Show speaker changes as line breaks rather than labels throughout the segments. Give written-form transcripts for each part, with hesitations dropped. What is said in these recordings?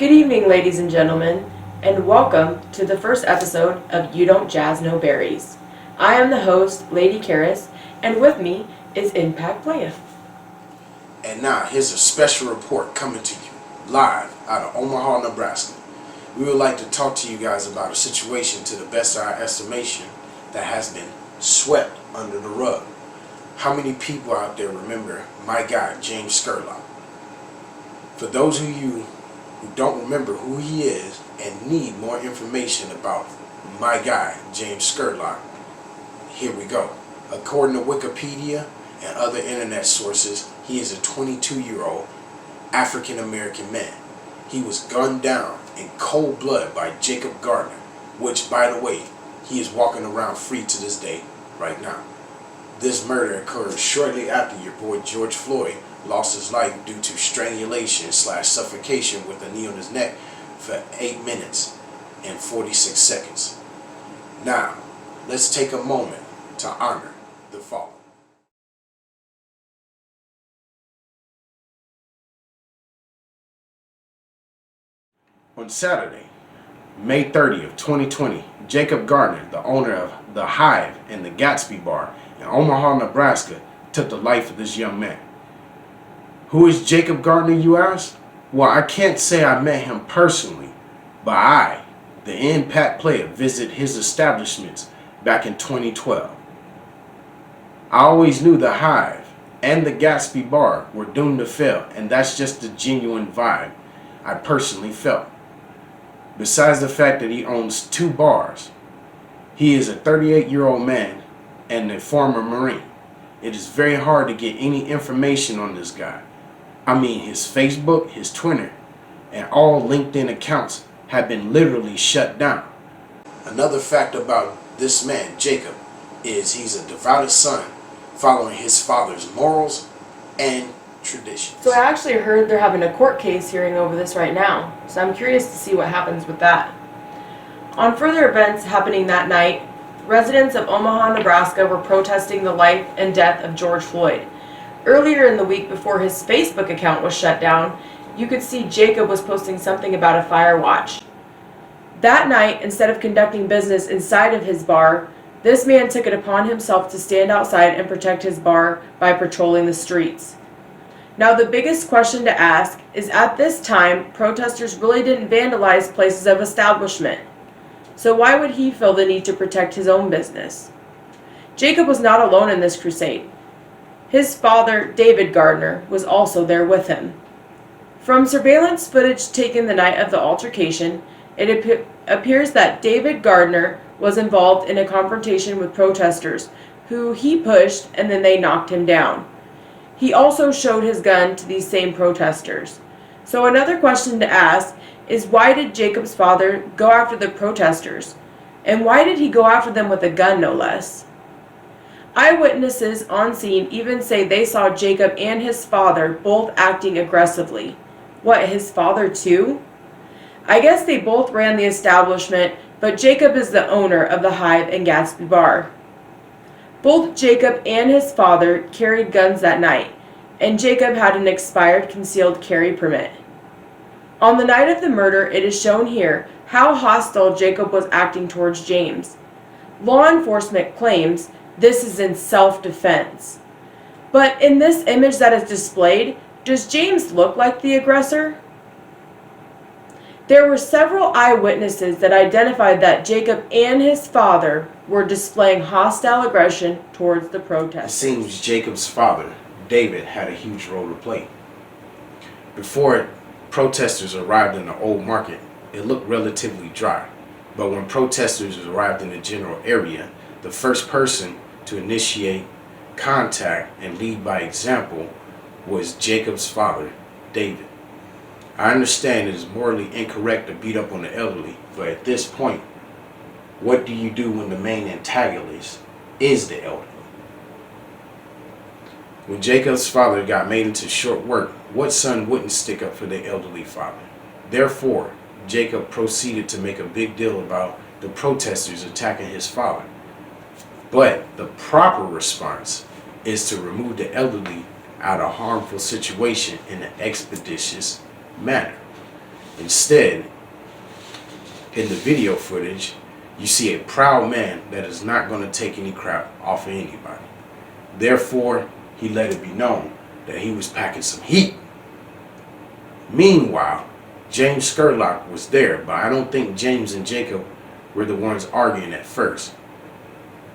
Good evening, ladies and gentlemen, and welcome to the first episode of You Don't Jazz No BerRies. I am the host, Lady Karis, and with me is Impact Playa.
And now, here's a special report coming to you, live out of Omaha, Nebraska. We would like to talk to you guys about a situation, to the best of our estimation, that has been swept under the rug. How many people out there remember my guy, James Scurlock? For those of you who don't remember who he is and need more information about my guy, James Scurlock, here we go. According to Wikipedia and other internet sources, he is a 22-year-old African-American man. He was gunned down in cold blood by Jacob Gardner, which, by the way, he is walking around free to this day right now. This murder occurred shortly after your boy George Floyd lost his life due to strangulation/suffocation with a knee on his neck for 8 minutes and 46 seconds. Now, let's take a moment to honor the fallen. On Saturday, May 30th, 2020, Jacob Gardner, the owner of The Hive and the Gatsby Bar in Omaha, Nebraska, took the life of this young man. Who is Jacob Gardner, you ask? Well, I can't say I met him personally, but I, the Impact Player, visited his establishments back in 2012. I always knew The Hive and the Gatsby Bar were doomed to fail, and that's just the genuine vibe I personally felt. Besides the fact that he owns 2 bars, he is a 38-year-old man and a former Marine. It is very hard to get any information on this guy. I mean, his Facebook, his Twitter, and all LinkedIn accounts have been literally shut down. Another fact about this man, Jacob, is he's a devout son following his father's morals and traditions.
So I actually heard they're having a court case hearing over this right now, so I'm curious to see what happens with that. On further events happening that night, residents of Omaha, Nebraska were protesting the life and death of George Floyd. Earlier in the week, before his Facebook account was shut down, you could see Jacob was posting something about a fire watch. That night, instead of conducting business inside of his bar, this man took it upon himself to stand outside and protect his bar by patrolling the streets. Now, the biggest question to ask is, at this time, protesters really didn't vandalize places of establishment. So why would he feel the need to protect his own business? Jacob was not alone in this crusade. His father, David Gardner, was also there with him. From surveillance footage taken the night of the altercation, it appears that David Gardner was involved in a confrontation with protesters, who he pushed and then they knocked him down. He also showed his gun to these same protesters. So another question to ask is, why did Jacob's father go after the protesters? And why did he go after them with a gun, no less? Eyewitnesses on scene even say they saw Jacob and his father both acting aggressively. What, his father too? I guess they both ran the establishment, but Jacob is the owner of the Hive and Gatsby Bar. Both Jacob and his father carried guns that night, and Jacob had an expired concealed carry permit. On the night of the murder, it is shown here how hostile Jacob was acting towards James. Law enforcement claims this is in self-defense. But in this image that is displayed, does James look like the aggressor? There were several eyewitnesses that identified that Jacob and his father were displaying hostile aggression towards the protesters.
It seems Jacob's father, David, had a huge role to play. Before protesters arrived in the old market, it looked relatively dry. But when protesters arrived in the general area, the first person to initiate contact and lead by example was Jacob's father, David. I understand it is morally incorrect to beat up on the elderly, but at this point, what do you do when the main antagonist is the elderly? When Jacob's father got made into short work, what son wouldn't stick up for their elderly father? Therefore, Jacob proceeded to make a big deal about the protesters attacking his father. But the proper response is to remove the elderly out of a harmful situation in an expeditious manner. Instead, in the video footage, you see a proud man that is not going to take any crap off of anybody. Therefore, he let it be known that he was packing some heat. Meanwhile, James Scurlock was there, but I don't think James and Jacob were the ones arguing at first.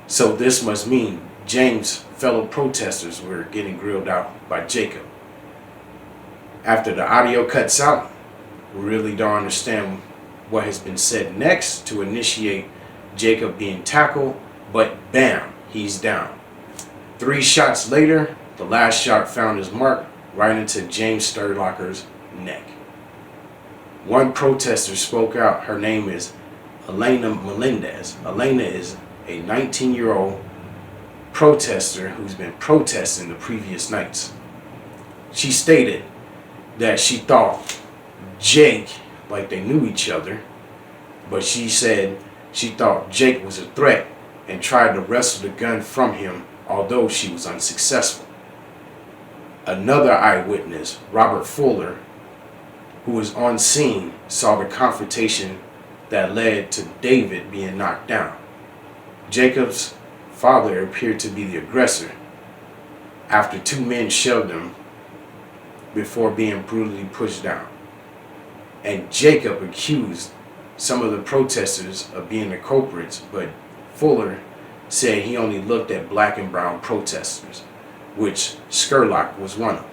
So this must mean James' fellow protesters were getting grilled out by Jacob. After the audio cuts out, we really don't understand what has been said next to initiate Jacob being tackled, but bam, he's down. 3 shots later, the last shot found his mark right into James Scurlock's neck. One protester spoke out. Her name is Elena Melendez. Elena is a 19-year-old protester who's been protesting the previous nights. She stated that she thought Jake, like they knew each other, but she said she thought Jake was a threat and tried to wrestle the gun from him, although she was unsuccessful. Another eyewitness, Robert Fuller, who was on scene, saw the confrontation that led to David being knocked down. Jacob's father appeared to be the aggressor after 2 men shoved him before being brutally pushed down. And Jacob accused some of the protesters of being the culprits, but Fuller said he only looked at black and brown protesters, which Scurlock was one of them.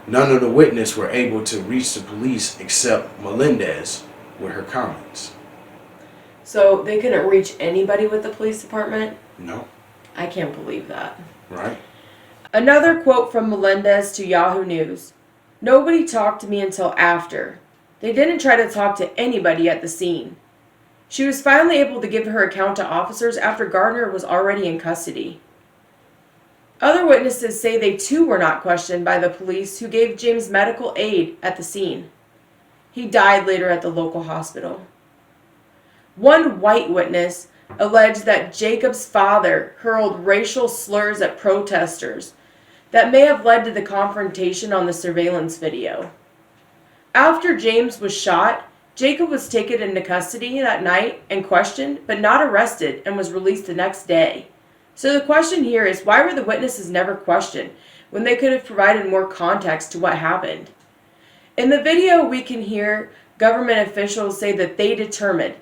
None of the witnesses were able to reach the police except Melendez with her comments.
So they couldn't reach anybody with the police department?
No.
I can't believe that.
Right?
Another quote from Melendez to Yahoo News. Nobody talked to me until after. They didn't try to talk to anybody at the scene. She was finally able to give her account to officers after Gardner was already in custody. Other witnesses say they too were not questioned by the police, who gave James medical aid at the scene. He died later at the local hospital. One white witness alleged that Jacob's father hurled racial slurs at protesters that may have led to the confrontation on the surveillance video. After James was shot, Jacob was taken into custody that night and questioned, but not arrested, and was released the next day. So the question here is, why were the witnesses never questioned when they could have provided more context to what happened? In the video, we can hear government officials say that they determined,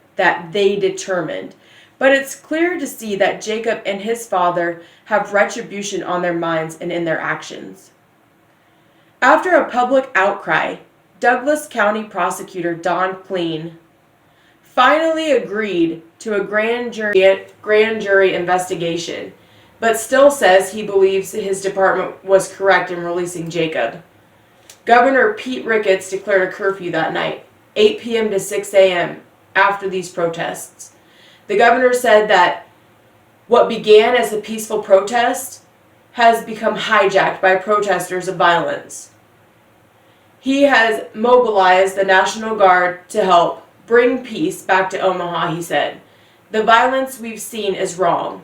but it's clear to see that Jacob and his father have retribution on their minds and in their actions. After a public outcry, Douglas County Prosecutor Don Kleen finally agreed to a grand jury investigation, but still says he believes his department was correct in releasing Jacob. Governor Pete Ricketts declared a curfew that night, 8 p.m. to 6 a.m., after these protests. The governor said that what began as a peaceful protest has become hijacked by protesters of violence. He has mobilized the National Guard to help bring peace back to Omaha, he said. The violence we've seen is wrong.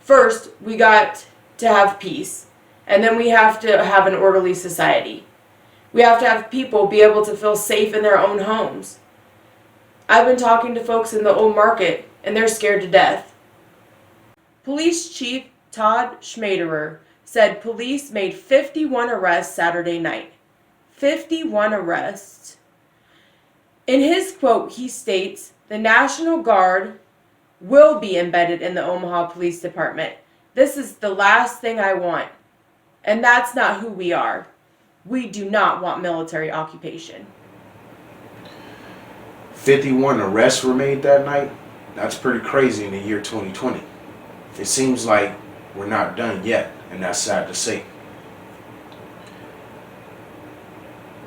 First, we got to have peace, and then we have to have an orderly society. We have to have people be able to feel safe in their own homes. I've been talking to folks in the old market, and they're scared to death. Police Chief Todd Schmaderer said police made 51 arrests Saturday night. 51 arrests. In his quote, he states, "The National Guard will be embedded in the Omaha Police Department. This is the last thing I want. And that's not who we are. We do not want military occupation."
51 arrests were made that night. That's pretty crazy in the year 2020. It seems like we're not done yet, and that's sad to say.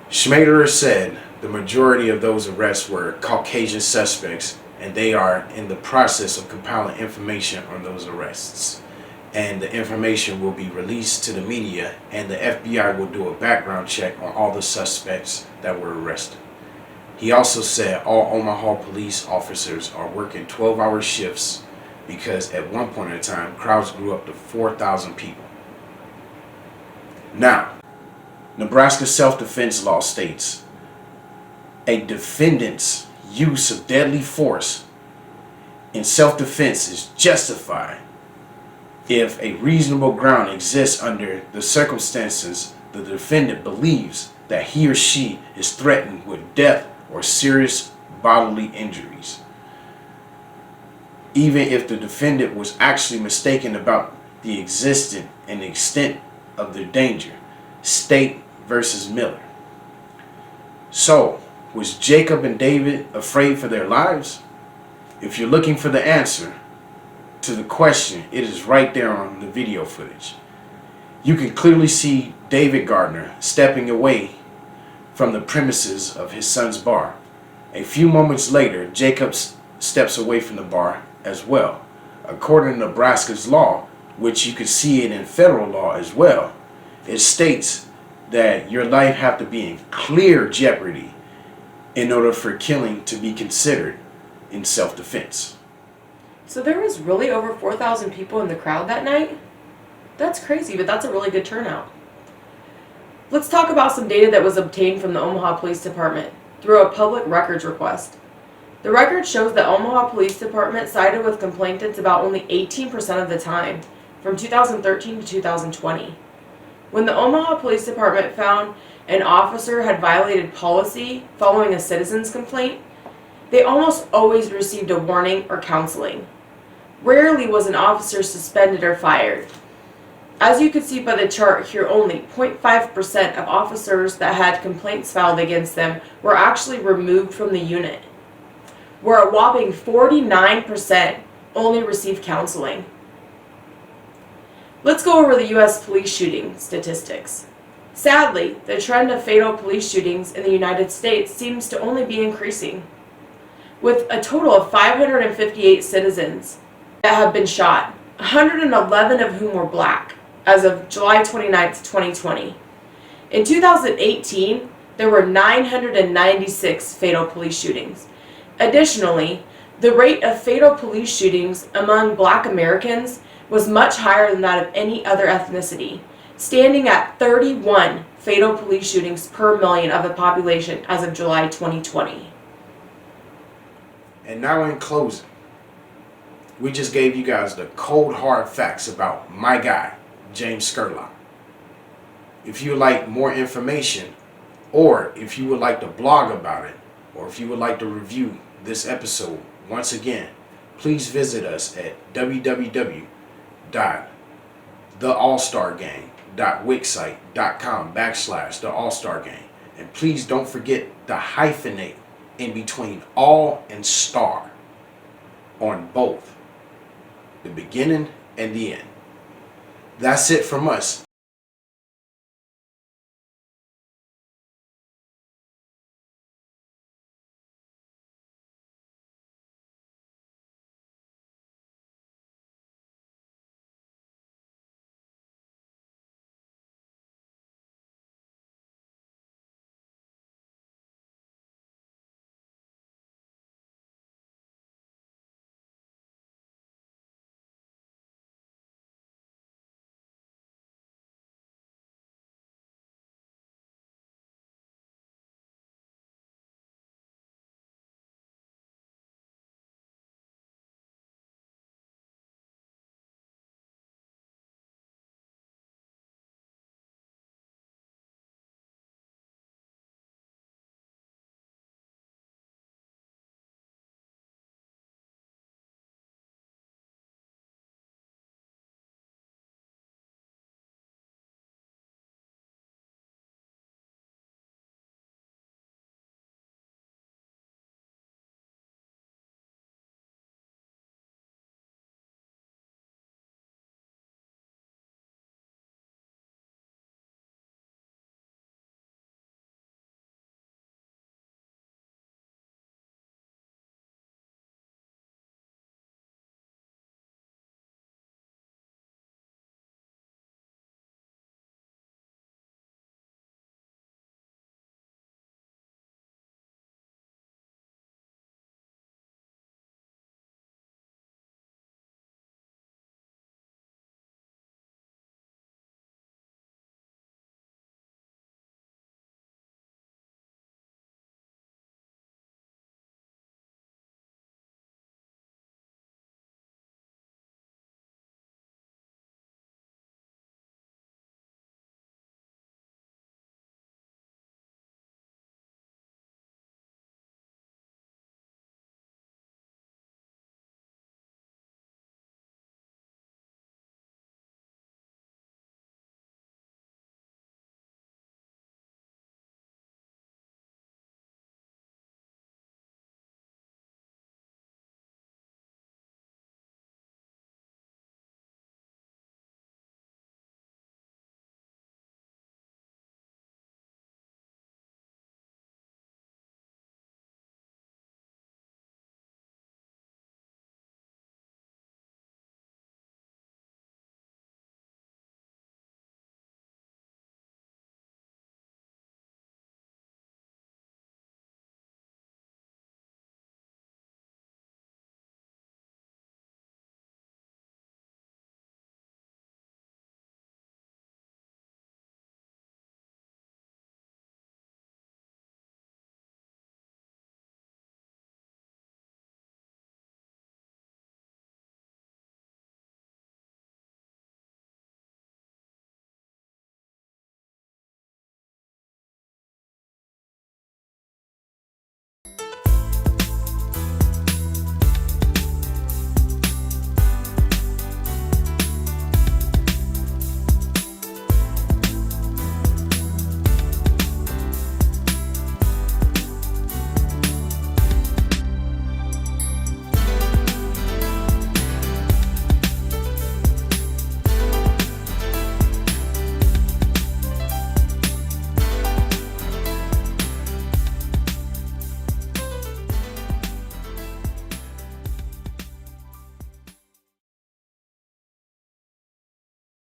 Schmaderer said the majority of those arrests were Caucasian suspects, and they are in the process of compiling information on those arrests. And the information will be released to the media, and the FBI will do a background check on all the suspects that were arrested. He also said all Omaha police officers are working 12-hour shifts because at one point in time, crowds grew up to 4,000 people. Now, Nebraska self-defense law states a defendant's use of deadly force in self-defense is justified if a reasonable ground exists under the circumstances the defendant believes that he or she is threatened with death or serious bodily injuries, even if the defendant was actually mistaken about the existence and extent of their danger. State versus Miller. So, was Jacob and David afraid for their lives? If you're looking for the answer to the question, it is right there on the video footage. You can clearly see David Gardner stepping away from the premises of his son's bar. A few moments later, Jacob steps away from the bar as well. According to Nebraska's law, which you can see it in federal law as well, it states that your life have to be in clear jeopardy in order for killing to be considered in self-defense.
So there was really over 4,000 people in the crowd that night? That's crazy, but that's a really good turnout. Let's talk about some data that was obtained from the Omaha Police Department through a public records request. The record shows that Omaha Police Department sided with complainants about only 18% of the time, from 2013 to 2020. When the Omaha Police Department found an officer had violated policy following a citizen's complaint, they almost always received a warning or counseling. Rarely was an officer suspended or fired. As you can see by the chart here, only 0.5% of officers that had complaints filed against them were actually removed from the unit, where a whopping 49% only received counseling. Let's go over the U.S. police shooting statistics. Sadly, the trend of fatal police shootings in the United States seems to only be increasing, with a total of 558 citizens that have been shot, 111 of whom were black, as of July 29, 2020. In 2018, there were 996 fatal police shootings. Additionally, the rate of fatal police shootings among black Americans was much higher than that of any other ethnicity, standing at 31 fatal police shootings per million of the population as of July 2020.
And now in closing, we just gave you guys the cold hard facts about my guy, James Scurlock. If you would like more information, or if you would like to blog about it, or if you would like to review this episode once again, please visit us at www.theallstargang.wixsite.com/theallstargang. And please don't forget to hyphenate in between all and star on both the beginning and the end. That's it from us.